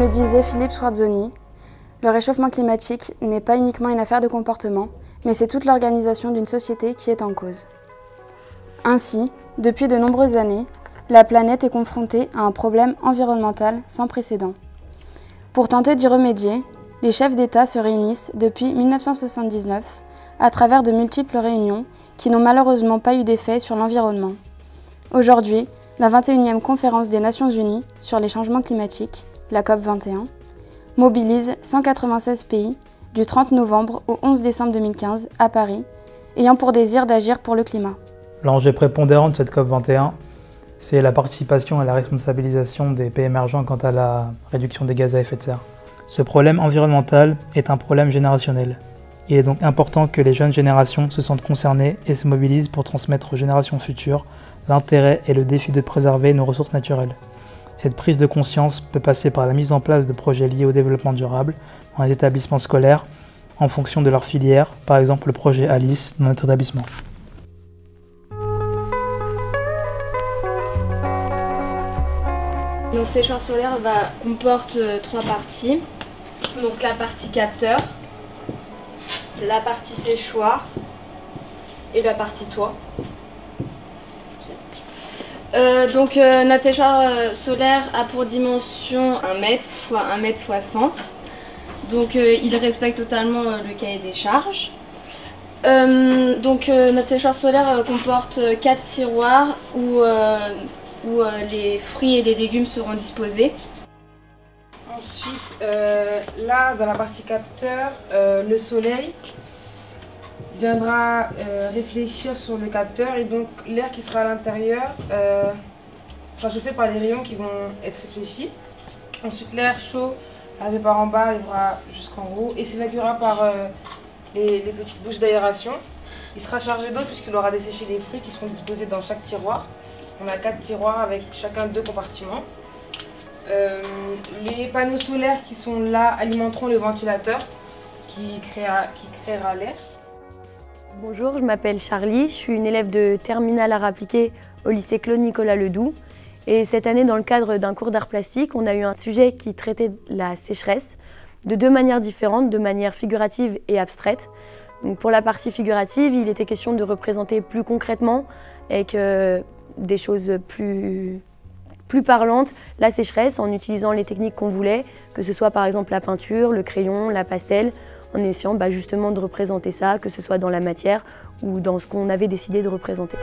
disait Philippe Sguarzoni, le réchauffement climatique n'est pas uniquement une affaire de comportement, mais c'est toute l'organisation d'une société qui est en cause. Ainsi, depuis de nombreuses années, la planète est confrontée à un problème environnemental sans précédent. Pour tenter d'y remédier, les chefs d'État se réunissent depuis 1979 à travers de multiples réunions qui n'ont malheureusement pas eu d'effet sur l'environnement. Aujourd'hui, la 21e conférence des Nations Unies sur les changements climatiques, la COP21, mobilise 196 pays du 30 novembre au 11 décembre 2015 à Paris, ayant pour désir d'agir pour le climat. L'enjeu prépondérant de cette COP21, c'est la participation et la responsabilisation des pays émergents quant à la réduction des gaz à effet de serre. Ce problème environnemental est un problème générationnel. Il est donc important que les jeunes générations se sentent concernées et se mobilisent pour transmettre aux générations futures l'intérêt et le défi de préserver nos ressources naturelles. Cette prise de conscience peut passer par la mise en place de projets liés au développement durable dans les établissements scolaires en fonction de leur filière, par exemple le projet Alice dans notre établissement. Donc séchoir solaire comporte 3 parties. Donc la partie capteur, la partie séchoir et la partie toit. Notre séchoir solaire a pour dimension 1 mètre x 1,60 m. Donc il respecte totalement le cahier des charges. Notre séchoir solaire comporte 4 tiroirs où les fruits et les légumes seront disposés. Ensuite, là dans la partie capteur, le soleil viendra réfléchir sur le capteur et donc l'air qui sera à l'intérieur sera chauffé par les rayons qui vont être réfléchis. Ensuite l'air chaud arrivé par en bas arrivera jusqu'en haut et s'évacuera par les petites bouches d'aération. Il sera chargé d'eau puisqu'il aura desséché les fruits qui seront disposés dans chaque tiroir. On a 4 tiroirs avec chacun 2 compartiments. Les panneaux solaires qui sont là alimenteront le ventilateur qui créera l'air. Bonjour, je m'appelle Charlie, je suis une élève de terminale art appliqué au lycée Claude Nicolas Ledoux. Et cette année, dans le cadre d'un cours d'art plastique, on a eu un sujet qui traitait la sécheresse de 2 manières différentes, de manière figurative et abstraite. Donc pour la partie figurative, il était question de représenter plus concrètement avec des choses plus parlantes la sécheresse en utilisant les techniques qu'on voulait, que ce soit par exemple la peinture, le crayon, la pastel, en essayant justement de représenter ça, que ce soit dans la matière ou dans ce qu'on avait décidé de représenter.